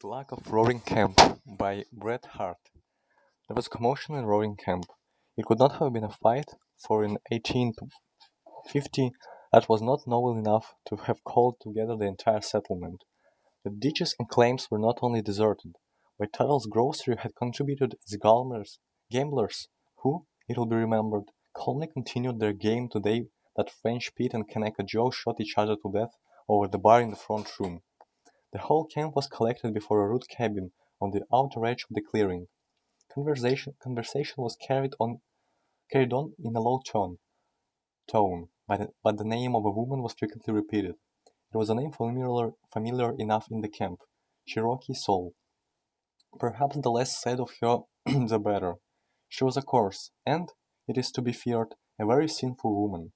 The Luck of Roaring Camp by Bret Harte. There was commotion in Roaring Camp. It could not have been a fight, for in 1850 that was not noble enough to have called together the entire settlement. The ditches and claims were not only deserted, but Tuttle's grocery had contributed as gamblers who, it will be remembered, calmly continued their game the day that French Pete and Kanaka Joe shot each other to death over the bar in the front room. The whole camp was collected before a rude cabin on the outer edge of the clearing. Conversation was carried on in a low tone, but the name of a woman was frequently repeated. It was a name familiar enough in the camp, Cherokee Soul. Perhaps the less said of her the better. She was a coarse, and, it is to be feared, a very sinful woman.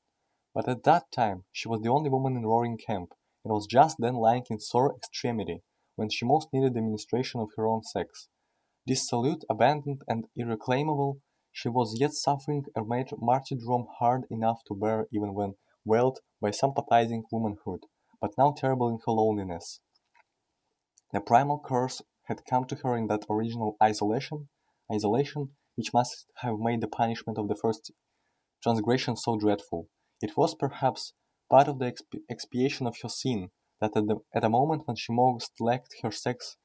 But at that time she was the only woman in Roaring Camp, and was just then lying in sore extremity, when she most needed the ministration of her own sex. Dissolute, abandoned, and irreclaimable, she was yet suffering a martyrdom hard enough to bear even when veiled by sympathizing womanhood, but now terrible in her loneliness. The primal curse had come to her in that original isolation which must have made the punishment of the first transgression so dreadful. It was, perhaps, part of the expiation of her sin that at a moment when she most lacked her sex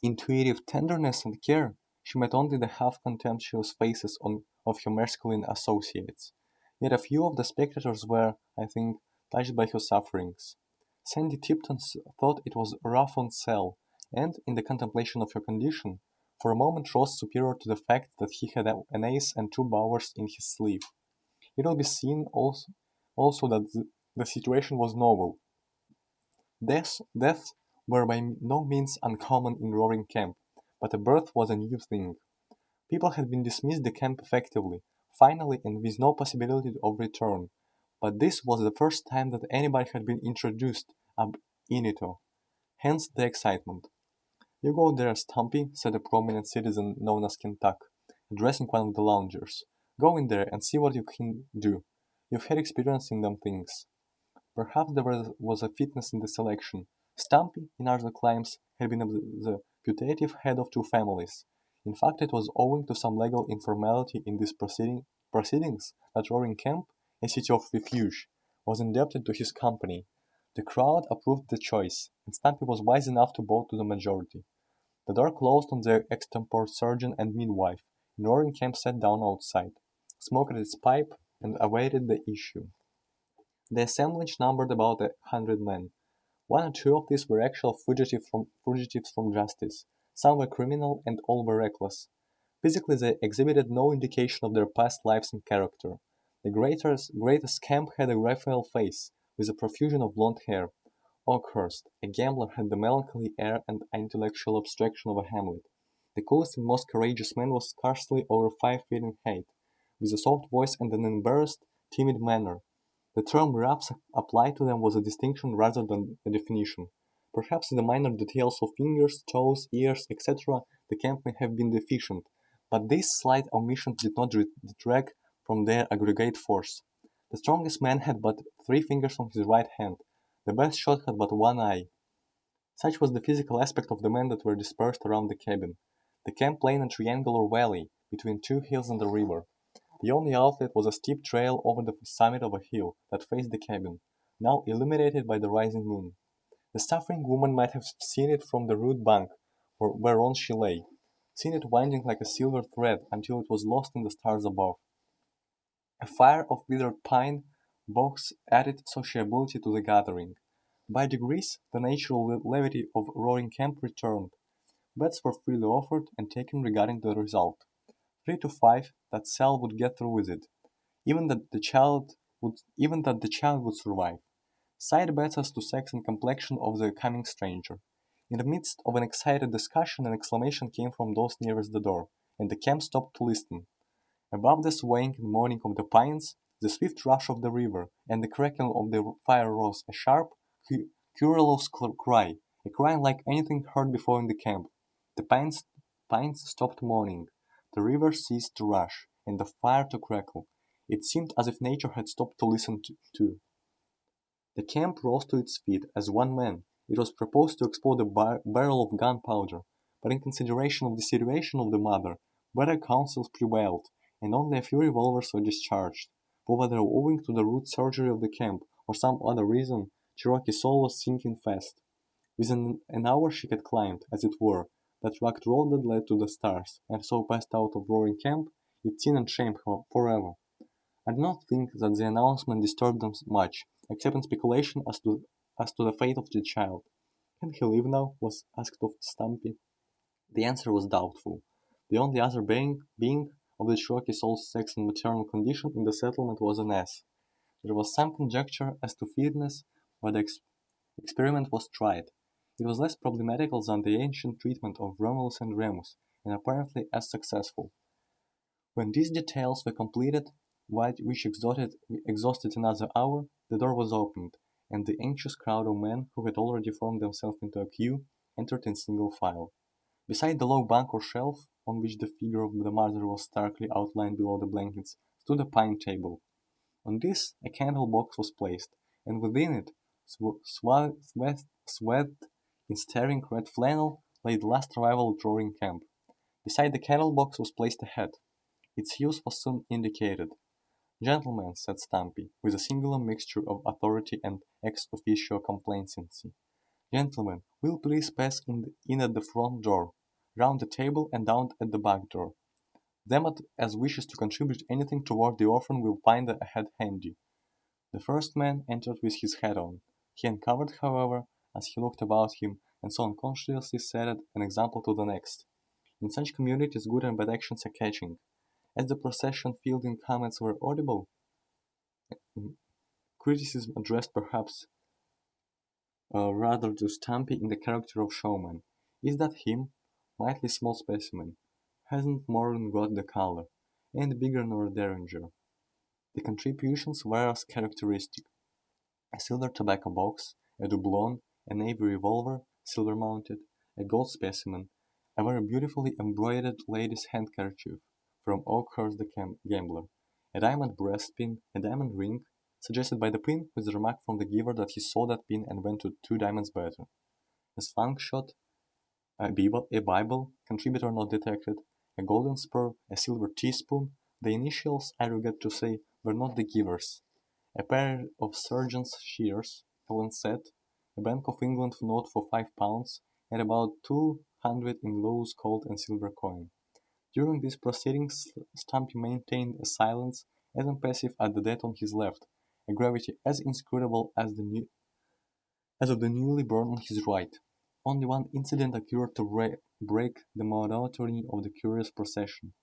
intuitive tenderness and care, she met only the half-contemptuous faces of her masculine associates. Yet a few of the spectators were, I think, touched by her sufferings. Sandy Tipton thought it was a rough-on cell, and, in the contemplation of her condition, for a moment rose superior to the fact that he had an ace and two bowers in his sleeve. It will be seen also that the situation was novel. Deaths were by no means uncommon in Roaring Camp, but a birth was a new thing. People had been dismissed the camp effectively, finally, and with no possibility of return, but this was the first time that anybody had been introduced ab initio. Hence the excitement. "You go there, Stumpy," said a prominent citizen known as Kentuck, addressing one of the loungers. "Go in there and see what you can do. You've had experience in them things." Perhaps there was a fitness in the selection. Stumpy, in other climes, had been the putative head of two families. In fact, it was owing to some legal informality in these proceedings that Roaring Camp, a city of refuge, was indebted to his company. The crowd approved the choice, and Stumpy was wise enough to vote to the majority. The door closed on the extempore surgeon and midwife, and Roaring Camp sat down outside, smoked its pipe, and awaited the issue. The assemblage numbered about 100 men. One or two of these were actual fugitives from justice. Some were criminal, and all were reckless. Physically they exhibited no indication of their past lives and character. The greatest scamp had a Raphael face, with a profusion of blond hair. Oakhurst, a gambler, had the melancholy air and intellectual abstraction of a Hamlet. The coolest and most courageous man was scarcely over 5 feet in height, with a soft voice and an embarrassed, timid manner. The term "raps" applied to them was a distinction rather than a definition. Perhaps in the minor details of fingers, toes, ears, etc., the camp may have been deficient, but these slight omissions did not detract from their aggregate force. The strongest man had but 3 fingers on his right hand. The best shot had but one eye. Such was the physical aspect of the men that were dispersed around the cabin. The camp lay in a triangular valley, between two hills and the river. The only outlet was a steep trail over the summit of a hill that faced the cabin, now illuminated by the rising moon. The suffering woman might have seen it from the rude bank whereon she lay, seen it winding like a silver thread until it was lost in the stars above. A fire of withered pine boughs added sociability to the gathering. By degrees the natural levity of Roaring Camp returned. Bets were freely offered and taken regarding the result. 3 to 5 that Sal would get through with it, even that the child would survive. Side bets as to sex and complexion of the coming stranger. In the midst of an excited discussion, an exclamation came from those nearest the door, and the camp stopped to listen. Above the swaying and moaning of the pines, the swift rush of the river, and the crackle of the fire rose a sharp, querulous cry, a cry unlike anything heard before in the camp. The pines stopped moaning, the river ceased to rush, and the fire to crackle. It seemed as if nature had stopped to listen too. The camp rose to its feet as one man, It was proposed to explode a barrel of gunpowder, but in consideration of the situation of the mother, better counsels prevailed, and only a few revolvers were discharged. But whether owing to the root surgery of the camp or some other reason, Cherokee's soul was sinking fast. Within an hour she had climbed, as it were, that rugged road that led to the stars, and so passed out of Roaring Camp, its sin and shame forever. I do not think that the announcement disturbed them much, except in speculation as to the fate of the child. Can he live now? Was asked of Stumpy. The answer was doubtful. The only other being of the Cherokee soul's sex and maternal condition in the settlement was an ass. There was some conjecture as to fitness, but the experiment was tried. It was less problematical than the ancient treatment of Romulus and Remus, and apparently as successful. When these details were completed, which exhausted another hour, the door was opened, and the anxious crowd of men who had already formed themselves into a queue entered in single file. Beside the low bunk or shelf, on which the figure of the mother was starkly outlined below the blankets, stood a pine table. On this a candle box was placed, and within it, swathed in staring red flannel, lay the last arrival at Roaring Camp. Beside the candle box was placed a hat. Its use was soon indicated. "Gentlemen," said Stumpy, with a singular mixture of authority and ex officio complacency, "gentlemen, will please pass in at the front door, round the table and down at the back door. Them as wishes to contribute anything toward the orphan will find a hat handy." The first man entered with his hat on. He uncovered, however, as he looked about him, and so unconsciously set an example to the next. In such communities good and bad actions are catching. As the procession filled in comments were audible, criticism addressed perhaps rather to Stumpy in the character of showman. "Is that him? Mighty small specimen. Hasn't more'n got the color. Ain't bigger nor a derringer." The contributions were as characteristic: a silver tobacco box, a doublon, a navy revolver, silver mounted, a gold specimen, a very beautifully embroidered lady's handkerchief from Oakhurst the gambler, a diamond breastpin, a diamond ring, suggested by the pin, with the remark from the giver that he saw that pin and went to 2 diamonds better, a slung-shot, a Bible, contributor not detected, a golden spur, a silver teaspoon. The initials, I regret to say, were not the giver's, a pair of surgeon's shears, a lancet, a Bank of England note for £5, and about 200 in loose gold and silver coin. During these proceedings Stumpy maintained a silence as impassive as the dead on his left, a gravity as inscrutable as of the newly born on his right. Only one incident occurred to break the monotony of the curious procession.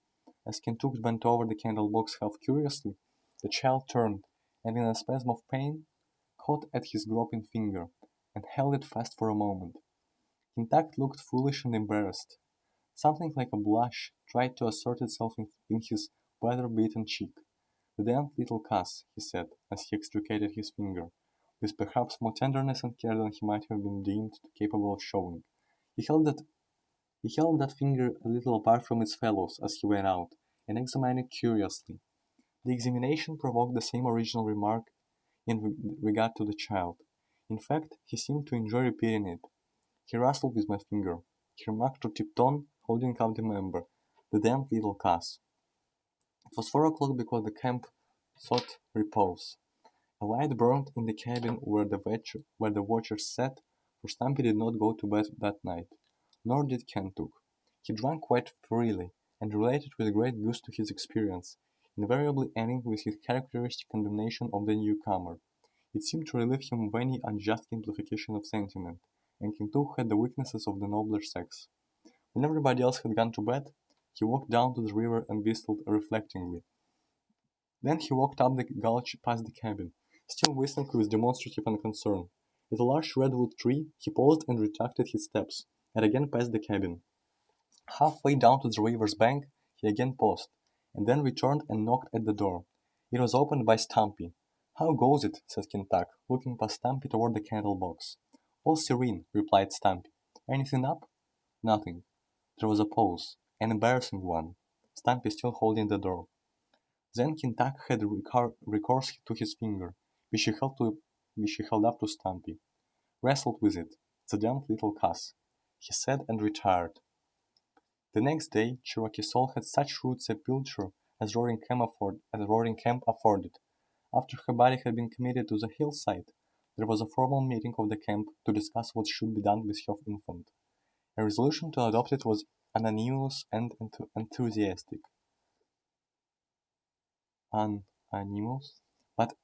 As Kentuck bent over the candle-box half curiously, the child turned, and in a spasm of pain, caught at his groping finger, and held it fast for a moment. Kentuck looked foolish and embarrassed. Something like a blush tried to assert itself in his weather-beaten cheek. "The damned little cuss," he said, as he extricated his finger, with perhaps more tenderness and care than he might have been deemed capable of showing. He held that finger a little apart from its fellows as he went out, and examined it curiously. The examination provoked the same original remark in regard to the child. In fact, he seemed to enjoy repeating it. He rustled with my finger. He remarked to Tipton, holding up the member, "The damned little cuss." It was 4 o'clock because the camp sought repose. A light burned in the cabin where the watchers sat, for Stumpy did not go to bed that night. Nor did Kentuck. He drank quite freely, and related with great gusto his experience, invariably ending with his characteristic condemnation of the newcomer. It seemed to relieve him of any unjust simplification of sentiment, and Kentuck had the weaknesses of the nobler sex. When everybody else had gone to bed, he walked down to the river and whistled reflectingly. Then he walked up the gulch past the cabin, still whistling with demonstrative unconcern. At a large redwood tree he paused and retracted his steps, and again passed the cabin. Halfway down to the river's bank he again paused, and then returned and knocked at the door. It was opened by Stumpy. "How goes it?" said Kentuck, looking past Stumpy toward the candle-box. "All serene," replied Stumpy. "Anything up?" "Nothing." There was a pause, an embarrassing one, Stumpy still holding the door. Then Kentuck had recourse to his finger, which he held up to Stumpy, wrestled with it, "The damned little cuss," he said and retired. The next day, Cherokee Sol had such rude sepulture as Roaring Camp afforded. After her body had been committed to the hillside, there was a formal meeting of the camp to discuss what should be done with her infant. A resolution to adopt it was unanimous and enthusiastic. Unanimous, but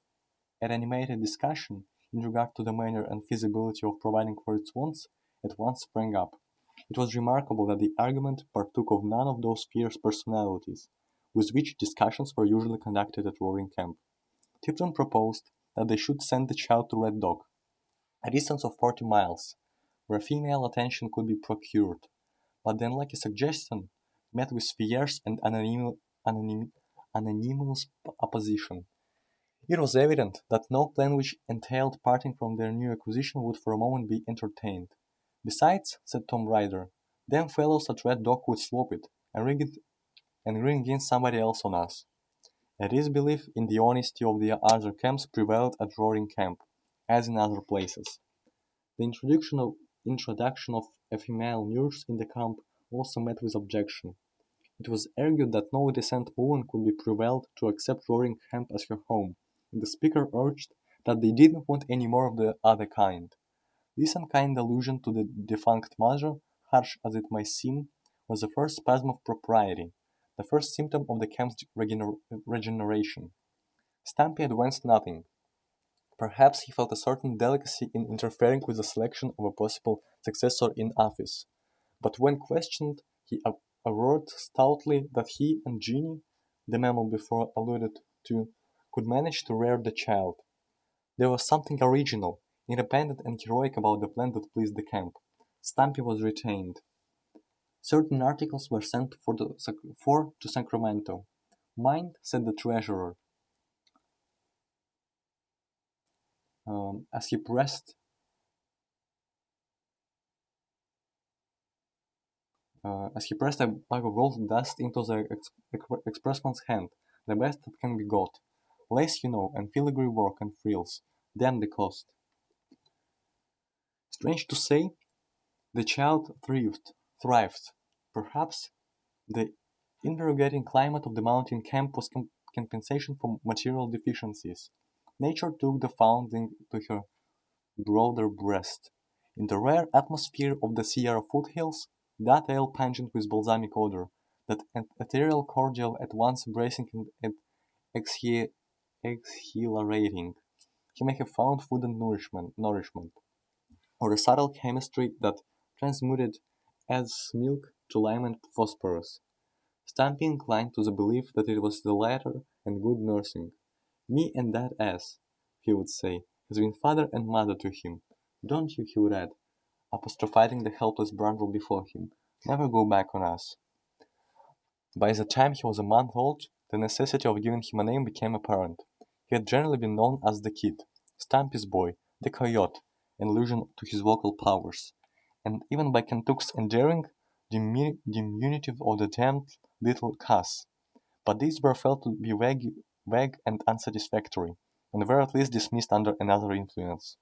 an animated discussion in regard to the manner and feasibility of providing for its wants at once sprang up. It was remarkable that the argument partook of none of those fierce personalities with which discussions were usually conducted at Roaring Camp. Tipton proposed that they should send the child to Red Dog, a distance of 40 miles, where female attention could be procured, but the unlucky suggestion met with fierce and anonymous opposition. It was evident that no plan which entailed parting from their new acquisition would for a moment be entertained. "Besides," said Tom Ryder, "them fellows at Red Dog would slop it, and ring in somebody else on us." A disbelief in the honesty of the other camps prevailed at Roaring Camp, as in other places. The introduction of a female nurse in the camp also met with objection. It was argued that no decent woman could be prevailed to accept Roaring Camp as her home, and the speaker urged that they didn't want any more of the other kind. This unkind allusion to the defunct mother, harsh as it might seem, was the first spasm of propriety, the first symptom of the camp's regeneration. Stumpy advanced nothing. Perhaps he felt a certain delicacy in interfering with the selection of a possible successor in office, but when questioned, he averred stoutly that he and Jeannie, the mammal before alluded to, could manage to rear the child. There was something original, independent and heroic about the plan that pleased the camp. Stumpy was retained. Certain articles were sent to Sacramento. "Mind," said the treasurer, as he pressed a bag of gold dust into the expressman's hand, "the best that can be got. Lace, you know, and filigree work and frills. Damn the cost." Strange to say, the child thrived. Perhaps the invigorating climate of the mountain camp was compensation for material deficiencies. Nature took the foundling to her broader breast. In the rare atmosphere of the Sierra foothills, that ale pungent with balsamic odor, that ethereal cordial at once bracing and exhilarating, he may have found food and nourishment, or a subtle chemistry that transmuted as milk to lime and phosphorus. Stumpy inclined to the belief that it was the latter and good nursing. "Me and that ass," he would say, "has been father and mother to him. Don't you," he would add, apostrophizing the helpless bundle before him, "never go back on us." By the time he was a month old, the necessity of giving him a name became apparent. He had generally been known as the Kid, Stumpy's boy, the coyote, in allusion to his vocal powers, and even by Kentuck's endearing diminutive of the damned little cuss. But these were felt to be vague and unsatisfactory, and were at least dismissed under another influence.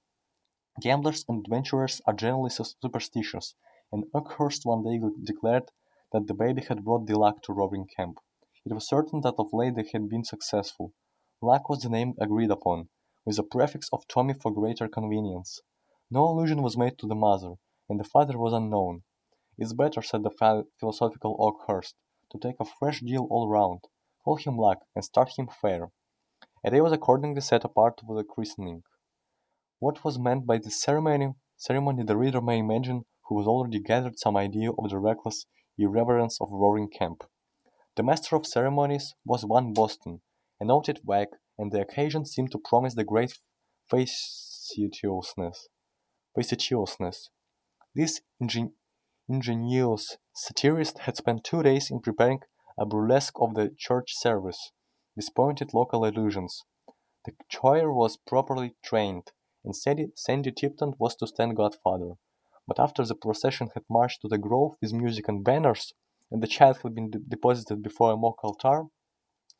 Gamblers and adventurers are generally superstitious, and Oakhurst one day declared that the baby had brought the luck to Roaring Camp. It was certain that of late they had been successful. Luck was the name agreed upon, with a prefix of Tommy for greater convenience. No allusion was made to the mother, and the father was unknown. "It's better," said the philosophical Oakhurst, "to take a fresh deal all round, call him Luck, and start him fair." A day was accordingly set apart for the christening. What was meant by this ceremony the reader may imagine who has already gathered some idea of the reckless irreverence of Roaring Camp. The master of ceremonies was one Boston, a noted wag, and the occasion seemed to promise the great facetiousness. This ingenious satirist had spent 2 days in preparing a burlesque of the church service, with pointed local allusions. The choir was properly trained, and Sandy Tipton was to stand godfather. But after the procession had marched to the grove with music and banners, and the child had been deposited before a mock altar,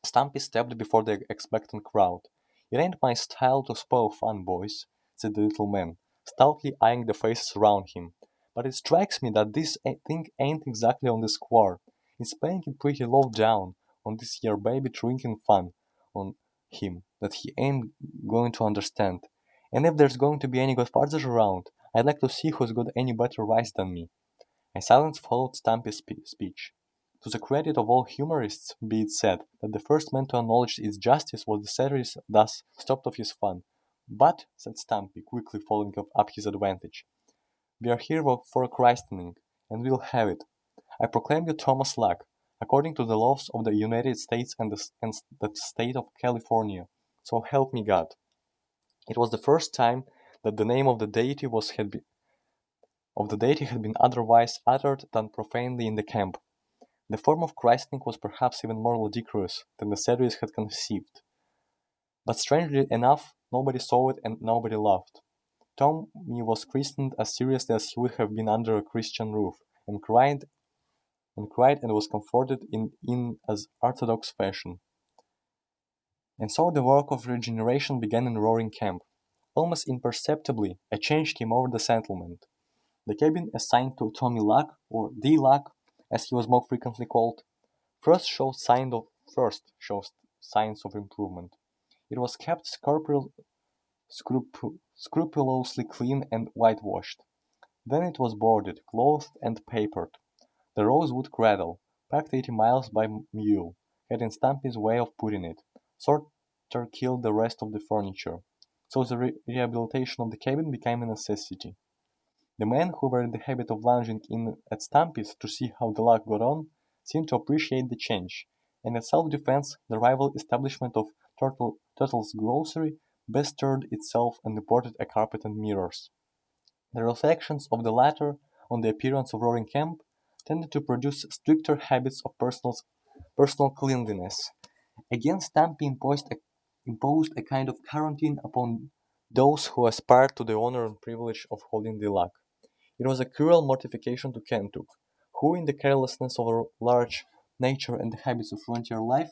Stumpy stepped before the expectant crowd. "It ain't my style to spoil fun, boys," said the little man, stoutly eyeing the faces around him. But it strikes me that this thing ain't exactly on the square. It's playing it pretty low down on this here baby drinking fun on him that he ain't going to understand. And if there's going to be any godfathers around, I'd like to see who's got any better rights than me. A silence followed Stumpy's speech. To the credit of all humorists, be it said that the first man to acknowledge its justice was the satirist thus stopped of his fun. But, said Stumpy, quickly following up his advantage, we are here for a christening, and we'll have it. I proclaim you Thomas Luck, according to the laws of the United States and the state of California. So help me God. It was the first time that the name of the deity had been otherwise uttered than profanely in the camp. The form of christening was perhaps even more ludicrous than the satirist had conceived. But strangely enough, nobody saw it and nobody laughed. Tommy was christened as seriously as he would have been under a Christian roof, and was comforted in as orthodox fashion. And so the work of regeneration began in Roaring Camp. Almost imperceptibly, a change came over the settlement. The cabin assigned to Tommy Luck, or D. Luck, as he was more frequently called, first showed signs of improvement. It was kept scrupulously clean and whitewashed. Then it was boarded, clothed, and papered. The rosewood cradle, packed 80 miles by mule, had in Stumpy's way of putting it, sort of killed the rest of the furniture, so the rehabilitation of the cabin became a necessity. The men who were in the habit of lounging in at Stumpy's to see how the luck got on seemed to appreciate the change, and in self-defense the rival establishment of Turtle's Grocery bestirred itself and imported a carpet and mirrors. The reflections of the latter on the appearance of Roaring Camp tended to produce stricter habits of personal cleanliness. Again Stumpy imposed a kind of quarantine upon those who aspired to the honor and privilege of holding the luck. It was a cruel mortification to Kentuck, who, in the carelessness of her large nature and the habits of frontier life,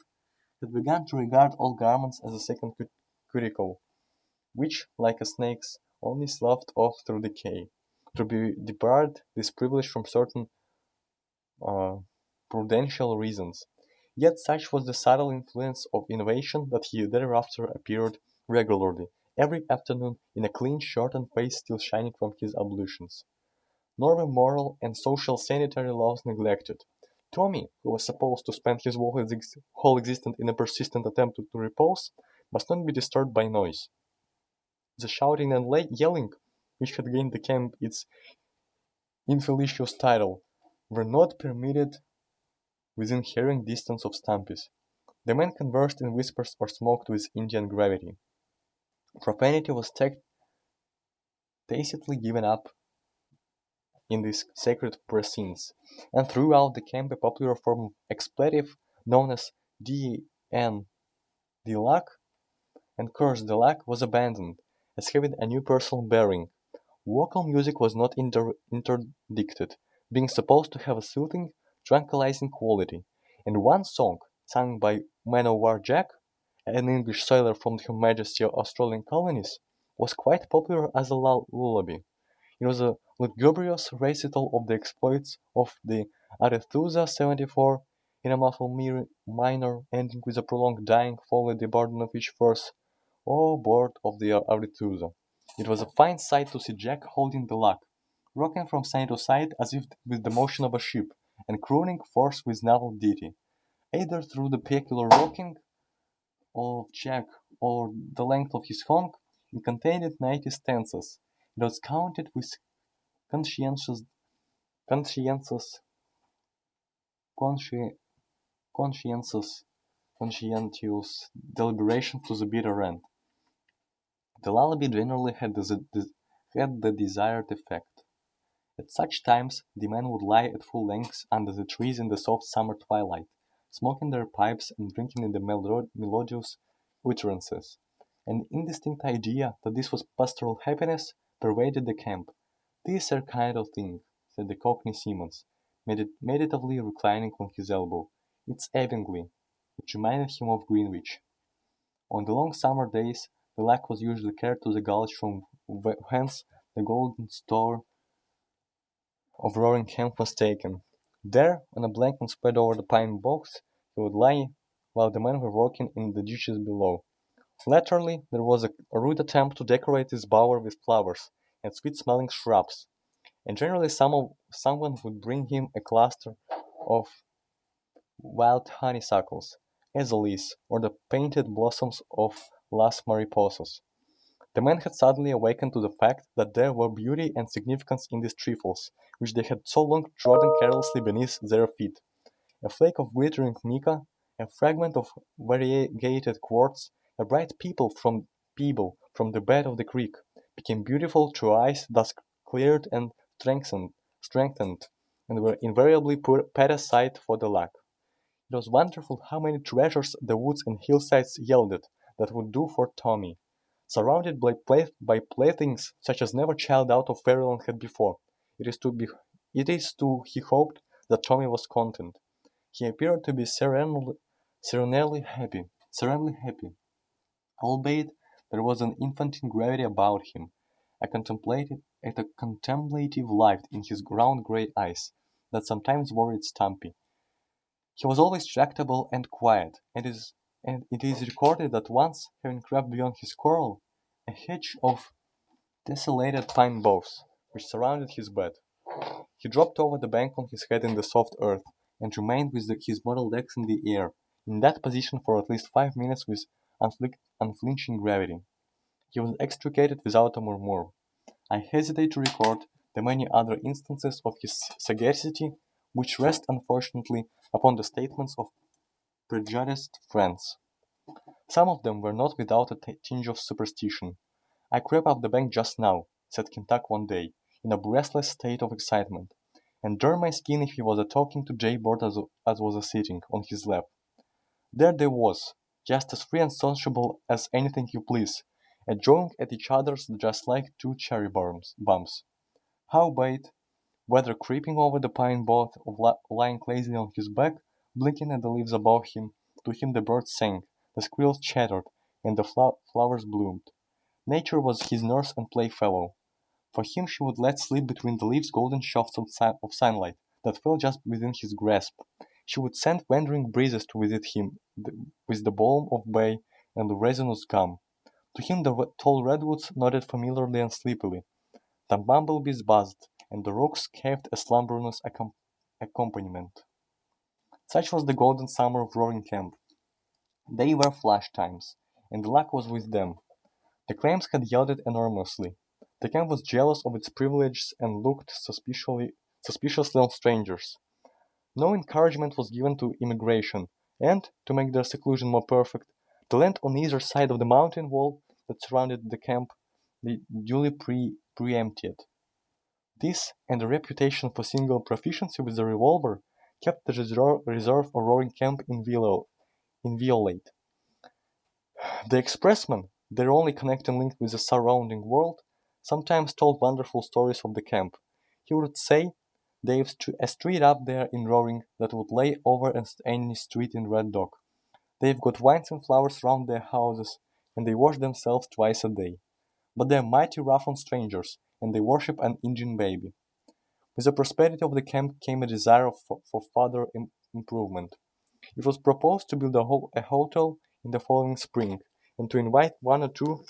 had begun to regard all garments as a second cuticle, which, like a snake's, only sloughed off through decay. To be debarred this privilege from certain uh, prudential reasons. Yet such was the subtle influence of innovation that he thereafter appeared regularly, every afternoon, in a clean shirt and face still shining from his ablutions. Nor were moral and social sanitary laws neglected. Tommy, who was supposed to spend his whole existence in a persistent attempt to repose, must not be disturbed by noise. The shouting and yelling, which had gained the camp its infelicious title, were not permitted within hearing distance of Stumpy's. The men conversed in whispers or smoked with Indian gravity. Profanity was tacitly given up in these sacred precincts, and throughout the camp a popular form of expletive known as D.N. the Luck and Curse the Luck was abandoned, as having a new personal bearing. Vocal music was not interdicted, being supposed to have a soothing, tranquilizing quality, and one song, sung by Man-o'-War Jack, an English sailor from Her Majesty's Australian colonies, was quite popular as a lullaby. It was a lugubrious recital of the exploits of the Arethusa 74 in a muffled minor, ending with a prolonged dying following the burden of each verse. "O board of the Arethusa!" It was a fine sight to see Jack holding the luck, rocking from side to side as if with the motion of a ship, and crooning forth with naval ditty, either through the peculiar rocking of Jack or the length of his honk. It contained 90 stanzas. It was counted with conscientious, conscientious, consci- conscientious, conscientious deliberation to the bitter end. The lullaby generally had the desired effect. At such times the men would lie at full length under the trees in the soft summer twilight, smoking their pipes and drinking in the melodious utterances. An indistinct idea that this was pastoral happiness pervaded the camp. "This are kind of thing," said the Cockney Simmons, meditatively reclining on his elbow. "It's Avonlea." It reminded him of Greenwich. On the long summer days the luck was usually carried to the gulch from whence the golden store of Roaring Camp was taken. There, on a blanket spread over the pine box, he would lie while the men were working in the ditches below. Latterly, there was a rude attempt to decorate his bower with flowers and sweet-smelling shrubs, and generally someone would bring him a cluster of wild honeysuckles, azaleas, or the painted blossoms of Las Mariposas. The men had suddenly awakened to the fact that there were beauty and significance in these trifles, which they had so long trodden carelessly beneath their feet. A flake of glittering mica, a fragment of variegated quartz, a bright pebble from the bed of the creek, became beautiful to eyes thus cleared and strengthened, and were invariably put aside for the lack. It was wonderful how many treasures the woods and hillsides yielded that would do for Tommy. Surrounded by playthings such as never child out of fairyland had before, it is to he hoped that Tommy was content. He appeared to be serenely happy, albeit there was an infantine gravity about him, a contemplative light in his round grey eyes that sometimes worried Stumpy. He was always tractable and quiet, and it is recorded that once, having crept beyond his corral, a hedge of tessellated pine boughs, which surrounded his bed, he dropped over the bank on his head in the soft earth, and remained with his mortal legs in the air, in that position for at least 5 minutes with unflinching gravity. He was extricated without a murmur. I hesitate to record the many other instances of his sagacity which rest unfortunately upon the statements of prejudiced friends. Some of them were not without a tinge of superstition. "I crept up the bank just now," said Kentuck one day, in a breathless state of excitement, "and darn my skin if he was a talking to Jay Bird as was a sitting on his lap. There they was, just as free and sociable as anything you please, a jawing at each other just like two cherry bums. Howbeit, whether creeping over the pine bough or lying lazily on his back, blinking at the leaves above him, to him the birds sang, the squirrels chattered, and the flowers bloomed. Nature was his nurse and playfellow. For him she would let slip between the leaves golden shafts of sunlight that fell just within his grasp. She would send wandering breezes to visit him with the balm of bay and the resinous gum. To him the tall redwoods nodded familiarly and sleepily. The bumblebees buzzed, and the rooks caved a slumberous accompaniment. Such was the golden summer of Roaring Camp. They were flash times, and the luck was with them. The claims had yielded enormously. The camp was jealous of its privileges and looked suspiciously on strangers. No encouragement was given to immigration, and, to make their seclusion more perfect, the land on either side of the mountain wall that surrounded the camp they duly preempted. This, and a reputation for single proficiency with the revolver, kept the reserve of Roaring Camp inviolate. The expressman, their only connecting link with the surrounding world, sometimes told wonderful stories of the camp. He would say, "They've a street up there in Roaring that would lay over any street in Red Dog. They've got vines and flowers round their houses, and they wash themselves twice a day. But they're mighty rough on strangers, and they worship an Indian baby." With the prosperity of the camp came a desire for further improvement. It was proposed to build a hotel in the following spring, and to invite one or two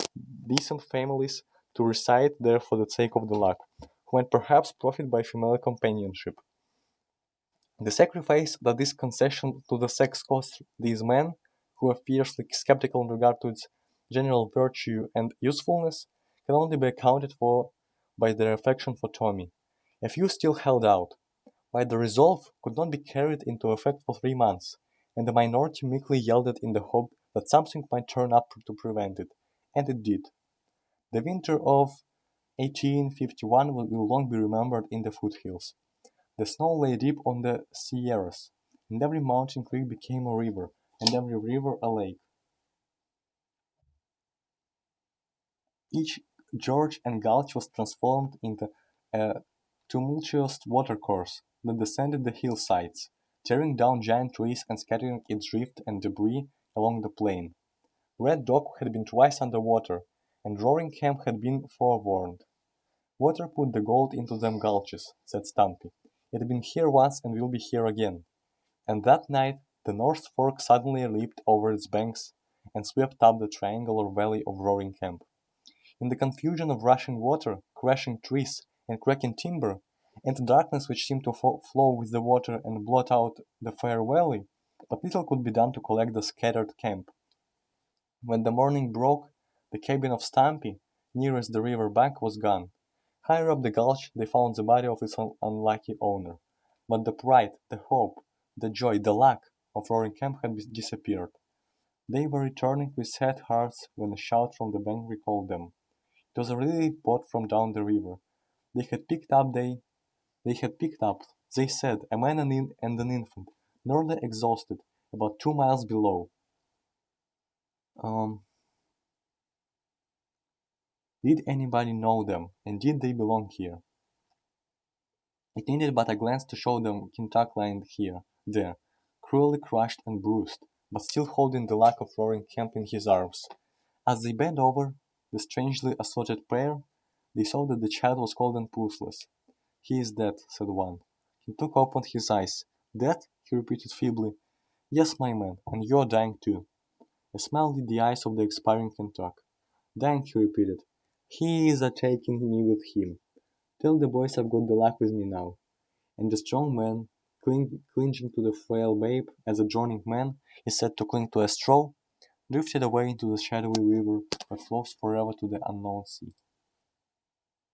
decent families to reside there for the sake of the luck, who might perhaps profit by female companionship. The sacrifice that this concession to the sex cost these men, who were fiercely skeptical in regard to its general virtue and usefulness, can only be accounted for by their affection for Tommy. A few still held out, but the resolve could not be carried into effect for 3 months, and the minority meekly yielded in the hope that something might turn up to prevent it, and it did. The winter of 1851 will long be remembered in the foothills. The snow lay deep on the Sierras, and every mountain creek became a river, and every river a lake. Each gorge and gulch was transformed into a tumultuous watercourse that descended the hillsides, tearing down giant trees and scattering its drift and debris along the plain. Red Dog had been twice under water, and Roaring Camp had been forewarned. Water put the gold into them gulches, said Stumpy. It had been here once and will be here again. And that night the North Fork suddenly leaped over its banks and swept up the triangular valley of Roaring Camp. In the confusion of rushing water, crashing trees, and cracking timber, and the darkness which seemed to flow with the water and blot out the fair valley, but little could be done to collect the scattered camp. When the morning broke, the cabin of Stumpy, nearest the river bank, was gone. Higher up the gulch they found the body of its unlucky owner. But the pride, the hope, the joy, the luck of Roaring Camp had disappeared. They were returning with sad hearts when a shout from the bank recalled them. It was a relief boat from down the river. They had picked up they had picked up, they said, a man and an infant, nearly exhausted, about 2 miles below. Um, did anybody know them, and did they belong here? It needed but a glance to show them Kentucky lying there, cruelly crushed and bruised, but still holding the luck of Roaring Camp in his arms. As they bent over the strangely assorted pair, they saw that the child was cold and pulseless. "He is dead," said one. Kentuck opened his eyes. "Dead?" he repeated feebly. "Yes, my man, and you're dying too." A smile lit the eyes of the expiring Kentuck. "Dying," he repeated. "He is a taking me with him. Tell the boys I've got the luck with me now." And the strong man, clinging to the frail babe as a drowning man is said to cling to a straw, drifted away into the shadowy river that flows forever to the unknown sea.